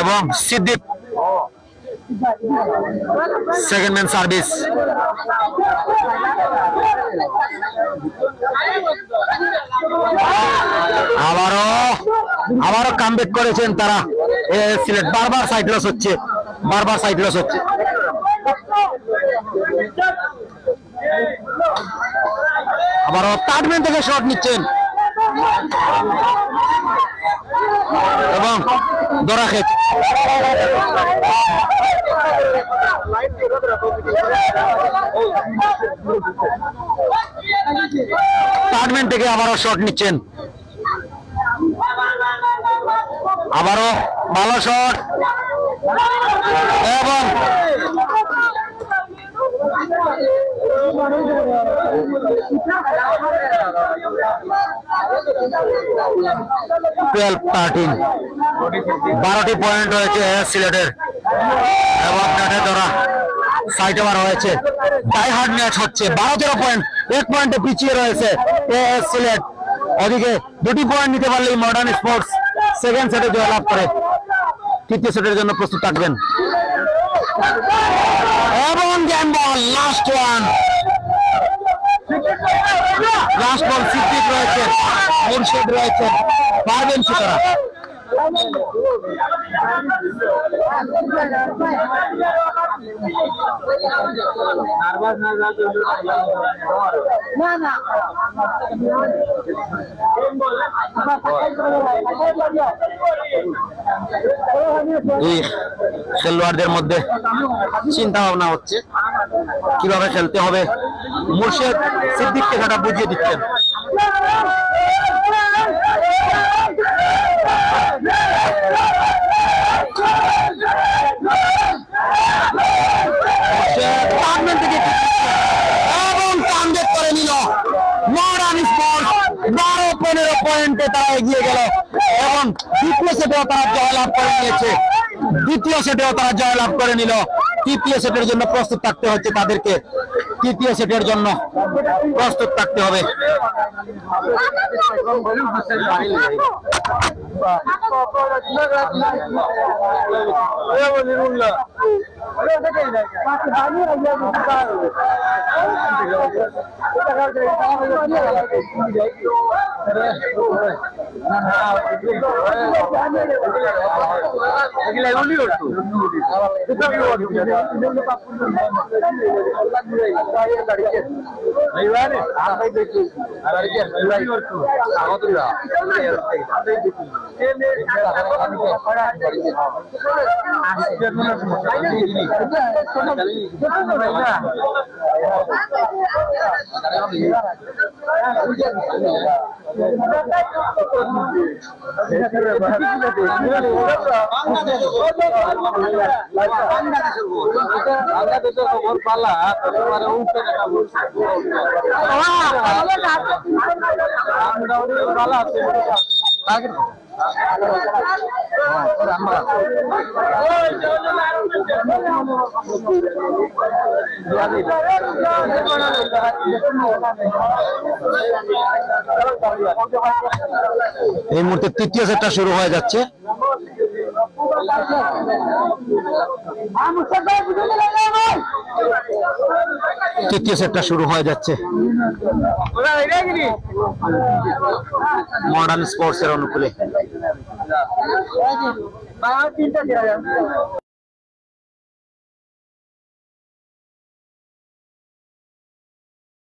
এবং সিদ্দিক সেকেন্ড ম্যান সার্ভিস। আবারও কামব্যাক করেছেন তারা সিলেট। বারবার সাইড লস হচ্ছে। আবারও থার্ড ম্যান থেকে শট নিচ্ছেন এবং ধরা খেয়েছে। থার্ড ম্যান থেকে আবারও শট নিচ্ছেন, আবারও ভালো শট এবং 12 পয়েন্ট রয়েছে সিলেটের এবং নেটে ধরা সাইড ওভার হয়েছে। ডাই হার্ড ম্যাচ হচ্ছে, 12-13 পয়েন্ট, 1 পয়েন্টে পিছিয়ে রয়েছে এএস সিলেট। ওদিকে 2টি পয়েন্ট নিতে পারলেই মডার্ন স্পোর্টস সেকেন্ড সেটে জয়লাভ করে তৃতীয় সেটের জন্য প্রস্তুত থাকবেন। এবং গেম বল লাস্ট বল সিদ্দিক রয়েছে, মুর্শেদ রয়েছে, পারবেন তারা। খেলোয়াড়দের মধ্যে চিন্তা ভাবনা হচ্ছে কিভাবে খেলতে হবে। মুর্শেদ সিদ্দিককে সেটা বুঝিয়ে দিচ্ছেন। এবং কামব্যাক করে নিল মডার্ন স্পোর্টস। 12-15 পয়েন্টে তারা এগিয়ে গেল এবং দ্বিতীয় সেটেও তারা জয়লাভ করে নিয়েছে। দ্বিতীয় সেটেও তারা জয়লাভ করে নিল। তৃতীয় সেটের জন্য প্রস্তুত থাকতে হচ্ছে তাদেরকে, তৃতীয় সেটের জন্য প্রস্তুত থাকতে হবে। এই মুহূর্তে তৃতীয় সেটটা শুরু হয়ে যাচ্ছে। তৃতীয় সেটটা শুরু হয়ে যাচ্ছে মডার্ন স্পোর্টস এর অনুকূলে।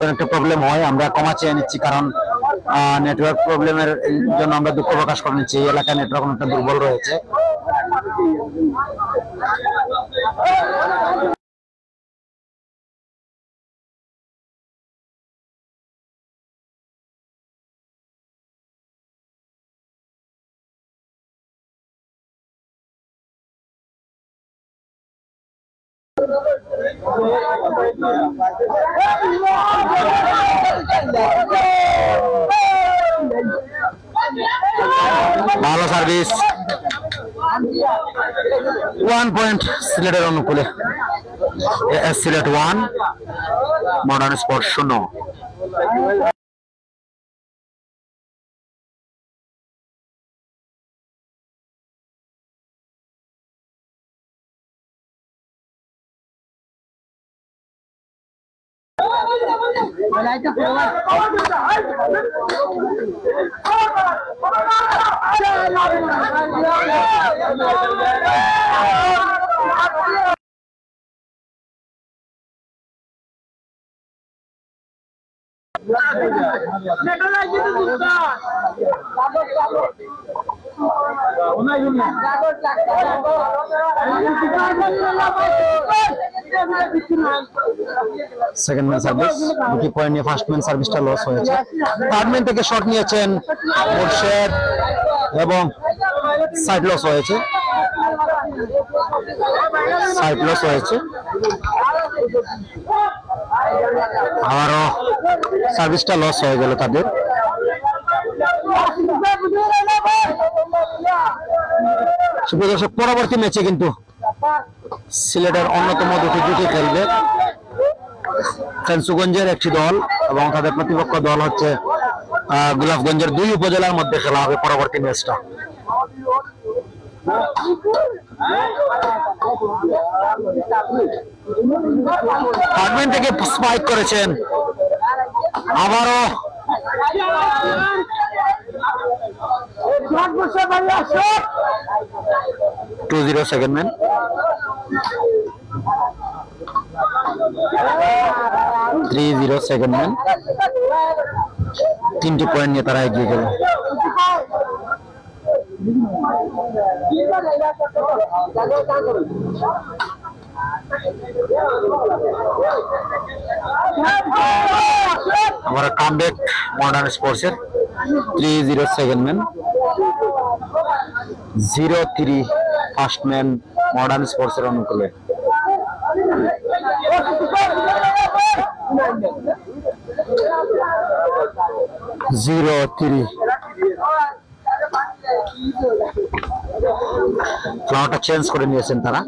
একটা প্রবলেম হয়, আমরা ক্ষমা চেয়ে নিচ্ছি, কারণ নেটওয়ার্ক প্রবলেমের জন্য আমরা দুঃখ প্রকাশ করে নিচ্ছি। এই এলাকায় নেটওয়ার্ক অনেকটা দুর্বল রয়েছে। ভালো সার্ভিস, 1 পয়েন্ট সিলেটের অনুকূলে। Sylhet 1, modern sports 0। Second man service 2 point নিয়ে ফার্স্ট ম্যান সার্ভিসটা লস হয়েছে। থার্ড ম্যান থেকে শট নিয়েছেন মোর্শেদ এবং সাইড লস হয়েছে। আবারও সার্ভিসটা লস হয়ে গেল তাদের। সুপ্রিয় দর্শক, পরবর্তী ম্যাচে কিন্তু সিলেটের অন্যতম দুটি জুটি খেলবে। ফেন্সুগঞ্জের একটি দল এবং তাদের প্রতিপক্ষ দল হচ্ছে গোলাপগঞ্জের 2 উপজেলার মধ্যে খেলা হবে পরবর্তী ম্যাচটা। থার্ডম্যান থেকে স্পাইক করেছেন, আবারও 2-0 সেকেন্ড ম্যান। 3-0 second man. 3টি পয়েন্ট নিয়ে তারা এগিয়ে গেল। हमारा कामबैक मॉडर्न स्पोर्ट्स है 3-0 second man 0-3 first man modern sports अनुकूले 0-3 फ्लावरটা চেঞ্জ করে নিয়েছেন তারা।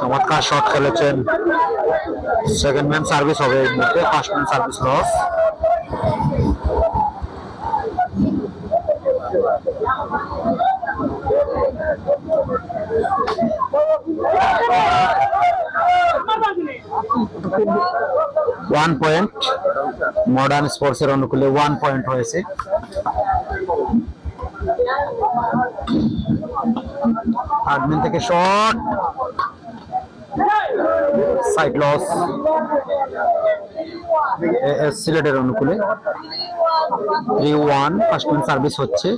চমৎকার শট খেলেছেন। সেকেন্ড ম্যান সার্ভিস হবে এই মুহূর্তে, first man service loss. 1 point modern স্পোর্টসের অনুকূলে 1 পয়েন্ট হয়েছে। আডমিন থেকে শট, সাইড লস এস সিলেটের অনুকূলে। 3-1 ফার্স্ট পয়েন্ট সার্ভিস হচ্ছে।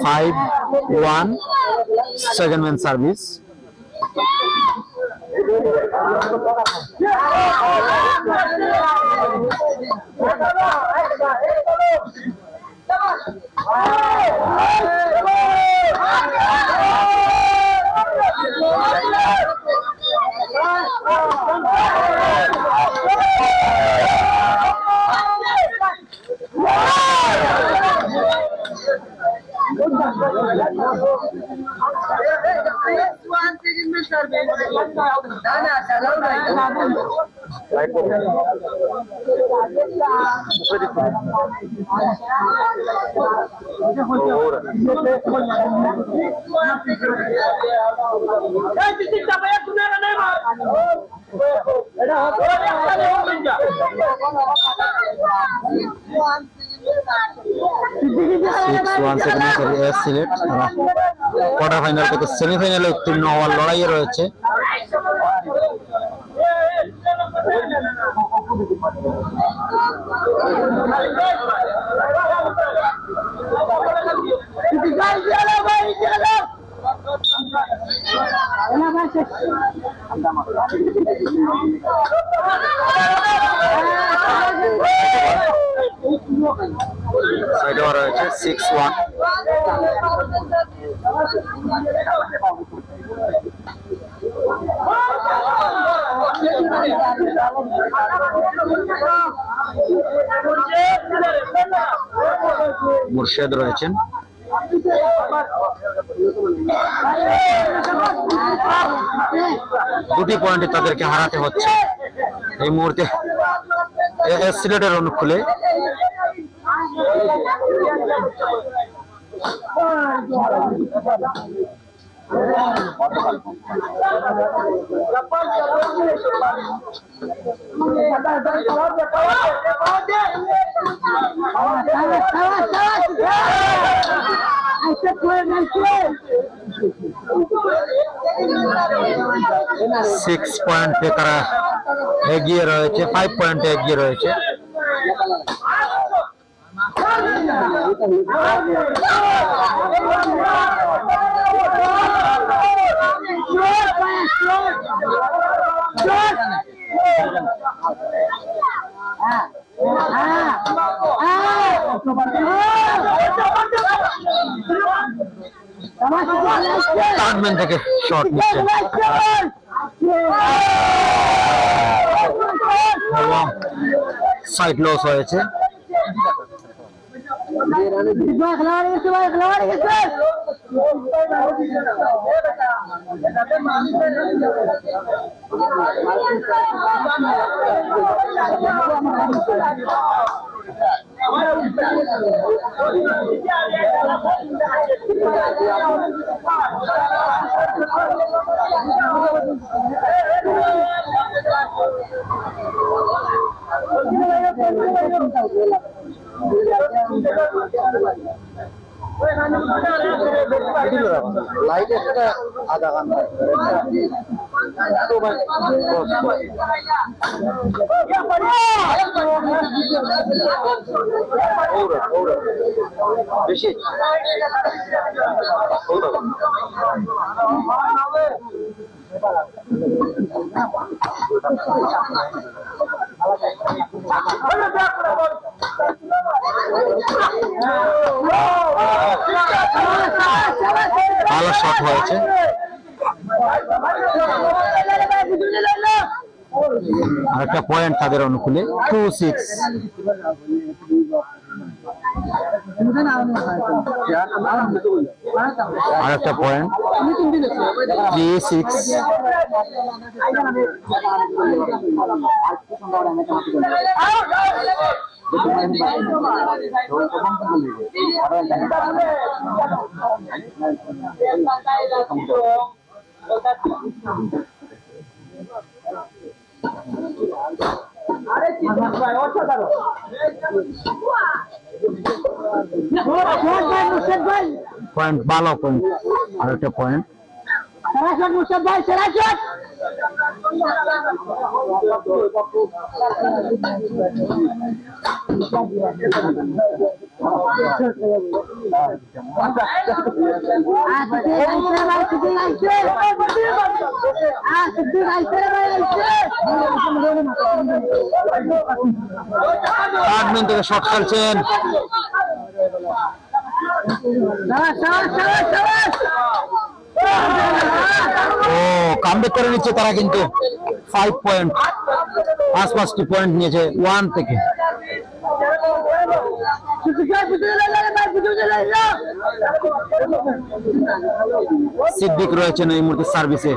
Five, 1 second man service. Sylhet quarter final থেকে সেমিফাইনালে উত্তীর্ণ হওয়ার লড়াইয়ে রয়েছে। সাইডে রয়েছে 6-1। মুর্শেদ রয়েছেন। দুটি পয়েন্টে তাদেরকে হারাতে হচ্ছে এই মুহূর্তে এস সিলেটের অনুকূলে। সিক্স পয়েন্টে তারা এগিয়ে রয়েছে, 5 পয়েন্টে এগিয়ে রয়েছে। টার্নম্যান থেকে শট নিচ্ছে এবং সাইড লস হয়েছে। लाइट आधा घंटा বেশি ভালো শট হয়েছে। আরেকটা পয়েন্ট তাদের অনুকূলে 2-6। আরেকটা পয়েন্ট 3-6। পয়েন্ট ভালো পয়েন্ট। আরেকটা পয়েন্ট। মিনিট থেকে শট খেলছেন। ও কামব্যাক করে নিচ্ছে তারা, কিন্তু 5 পয়েন্ট, 5টি পয়েন্ট নিয়েছে 1 থেকে। সিদ্দিক রয়েছেন এই মুহূর্তে সার্ভিসে।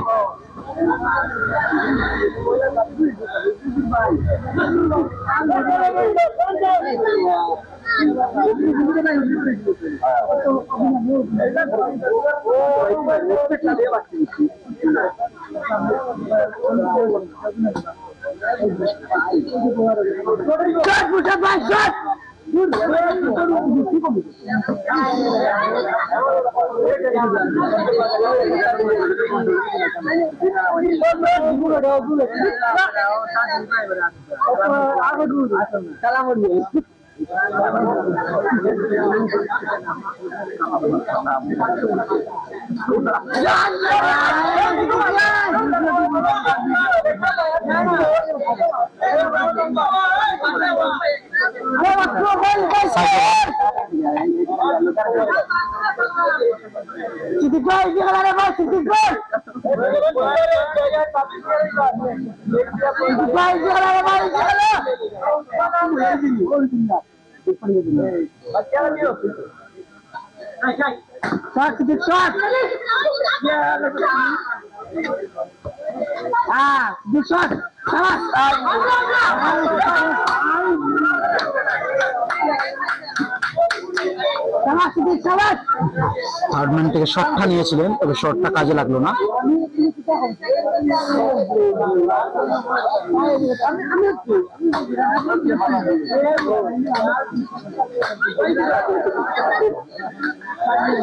থার্ড ম্যান থেকে শটটা নিয়েছিলেন, তবে শটটা কাজে লাগলো না।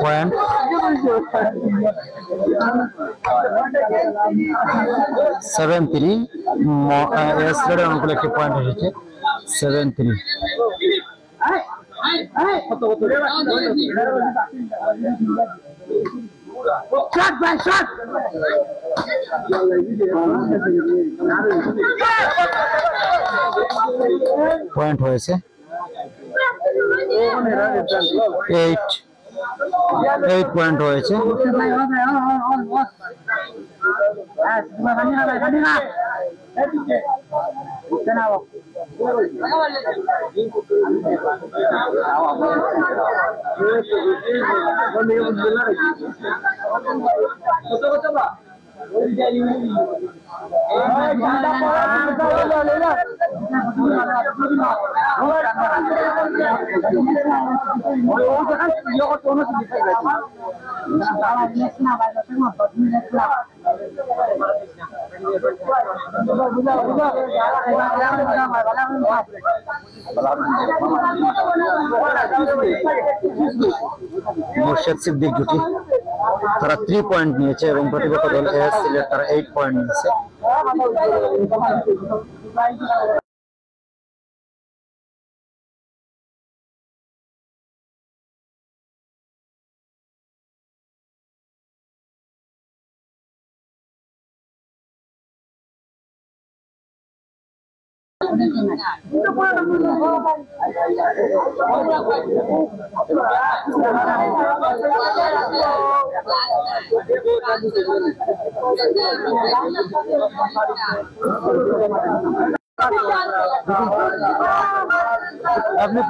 পয়েন্ট 7-3। এস রেডের অনুকূলে একটি পয়েন্ট এসেছে 7-3। পয়েন্ট হয়েছে 8 পয়েন্ট হয়েছে। মুর্শেদ সিদ্দিক জুটি তারা 3 পয়েন্ট নিয়েছে এবং প্রতিপক্ষ দল এস সিলেট তারা 8 পয়েন্ট নিয়েছে। আপনি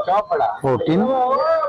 Chopra 14